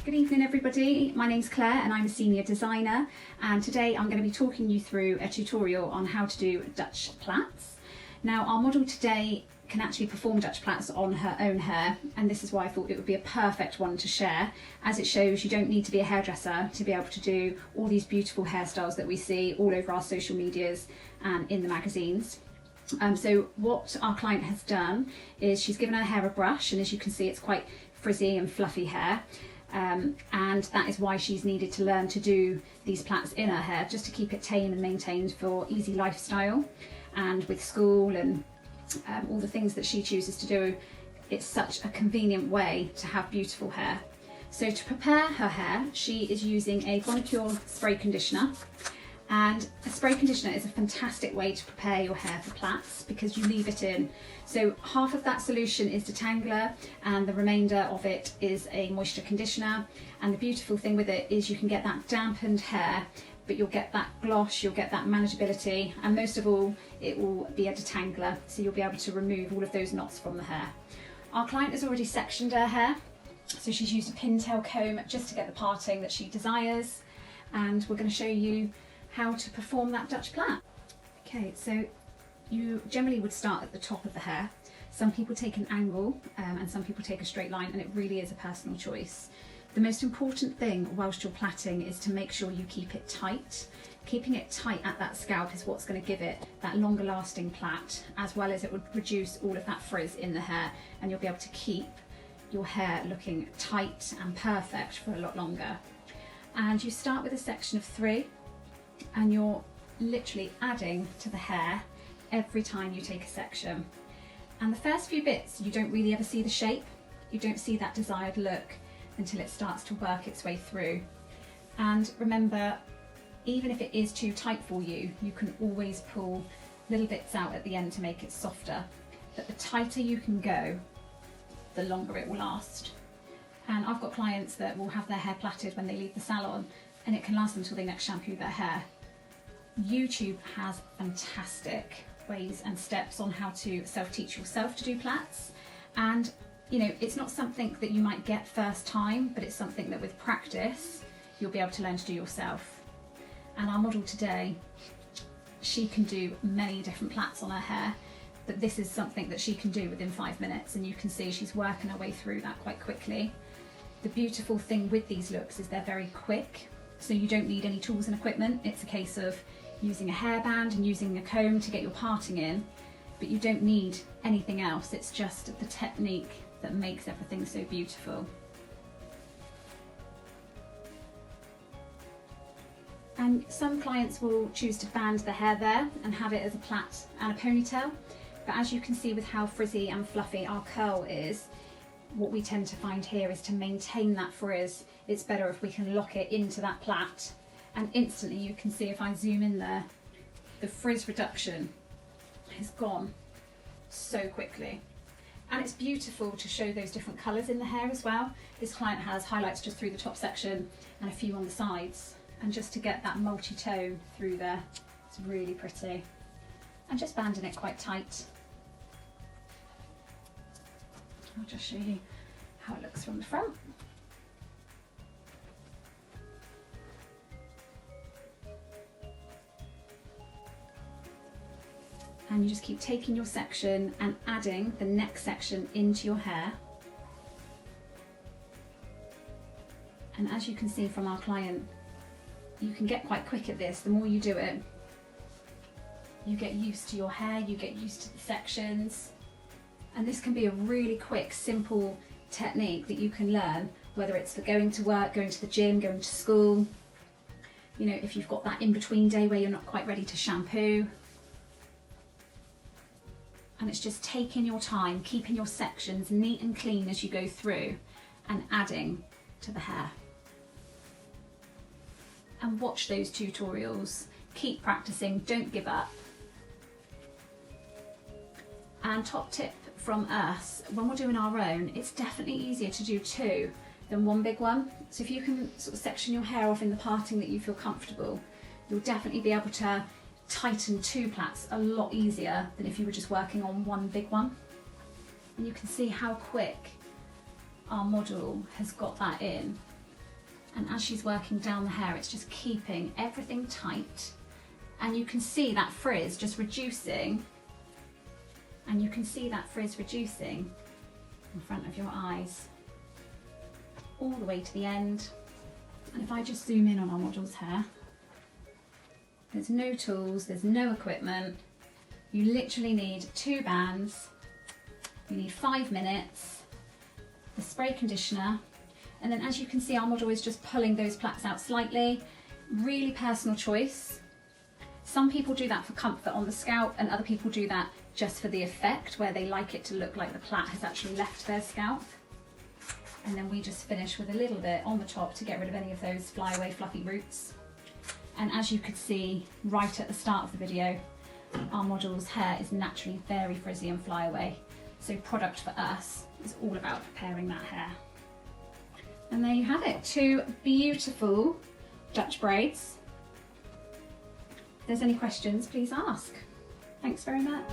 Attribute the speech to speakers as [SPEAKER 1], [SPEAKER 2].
[SPEAKER 1] Good evening everybody, my name's Claire and I'm a senior designer, and today I'm going to be talking you through a tutorial on how to do Dutch plaits. Now our model today can actually perform Dutch plaits on her own hair, and this is why I thought it would be a perfect one to share, as it shows you don't need to be a hairdresser to be able to do all these beautiful hairstyles that we see all over our social medias and in the magazines. So what our client has done is she's given her hair a brush, and as you can see it's quite frizzy and fluffy hair. And that is why she's needed to learn to do these plaits in her hair, just to keep it tame and maintained for easy lifestyle. And with school and all the things that she chooses to do, it's such a convenient way to have beautiful hair. So to prepare her hair, she is using a Bonacure spray conditioner. And a spray conditioner is a fantastic way to prepare your hair for plaits because you leave it in. So half of that solution is detangler and the remainder of it is a moisture conditioner. And the beautiful thing with it is you can get that dampened hair, but you'll get that gloss, you'll get that manageability, and most of all, it will be a detangler. So you'll be able to remove all of those knots from the hair. Our client has already sectioned her hair. So she's used a pintail comb just to get the parting that she desires. And we're going to show you how to perform that Dutch plait. Okay, so you generally would start at the top of the hair. Some people take an angle and some people take a straight line, and it really is a personal choice. The most important thing whilst you're plaiting is to make sure you keep it tight. Keeping it tight at that scalp is what's going to give it that longer lasting plait, as well as it would reduce all of that frizz in the hair, and you'll be able to keep your hair looking tight and perfect for a lot longer. And you start with a section of 3, and you're literally adding to the hair every time you take a section. And the first few bits you don't really ever see the shape, you don't see that desired look until it starts to work its way through. And remember, even if it is too tight for you, you can always pull little bits out at the end to make it softer. But the tighter you can go, the longer it will last. And I've got clients that will have their hair plaited when they leave the salon, and it can last until they next shampoo their hair. YouTube has fantastic ways and steps on how to self-teach yourself to do plaits, and you know, it's not something that you might get first time, but it's something that with practice you'll be able to learn to do yourself. And our model today, she can do many different plaits on her hair, but this is something that she can do within 5 minutes, and you can see she's working her way through that quite quickly. The beautiful thing with these looks is they're very quick, so you don't need any tools and equipment. It's a case of using a hairband and using a comb to get your parting in, but you don't need anything else. It's just the technique that makes everything so beautiful. And some clients will choose to band the hair there and have it as a plait and a ponytail, but as you can see with how frizzy and fluffy our curl is, what we tend to find here is to maintain that frizz. It's better if we can lock it into that plait, and instantly you can see, if I zoom in there, the frizz reduction has gone so quickly. And it's beautiful to show those different colours in the hair as well. This client has highlights just through the top section and a few on the sides, and just to get that multi-tone through there, it's really pretty. And just banding it quite tight. I'll just show you how it looks from the front. And you just keep taking your section and adding the next section into your hair. And as you can see from our client, you can get quite quick at this. The more you do it, you get used to your hair, you get used to the sections. And this can be a really quick, simple technique that you can learn, whether it's for going to work, going to the gym, going to school. You know, if you've got that in-between day where you're not quite ready to shampoo. And it's just taking your time, keeping your sections neat and clean as you go through, and adding to the hair. And watch those tutorials, keep practicing, don't give up. And top tip from us, when we're doing our own, it's definitely easier to do 2 than 1 big one. So if you can sort of section your hair off in the parting that you feel comfortable, you'll definitely be able to tighten 2 plaits a lot easier than if you were just working on 1 big one. And you can see how quick our model has got that in, And as she's working down the hair, it's just keeping everything tight. And you can see that frizz just reducing. And you can see that frizz reducing in front of your eyes, all the way to the end. And if I just zoom in on our model's hair, there's no tools, there's no equipment. You literally need 2 bands, you need 5 minutes, the spray conditioner, and then as you can see, our model is just pulling those plaits out slightly. Really personal choice. Some people do that for comfort on the scalp, and other people do that just for the effect, where they like it to look like the plait has actually left their scalp. And then we just finish with a little bit on the top to get rid of any of those flyaway fluffy roots. And as you could see right at the start of the video, our model's hair is naturally very frizzy and flyaway. So product for us is all about preparing that hair. And there you have it, 2 beautiful Dutch braids. If there's any questions, please ask. Thanks very much.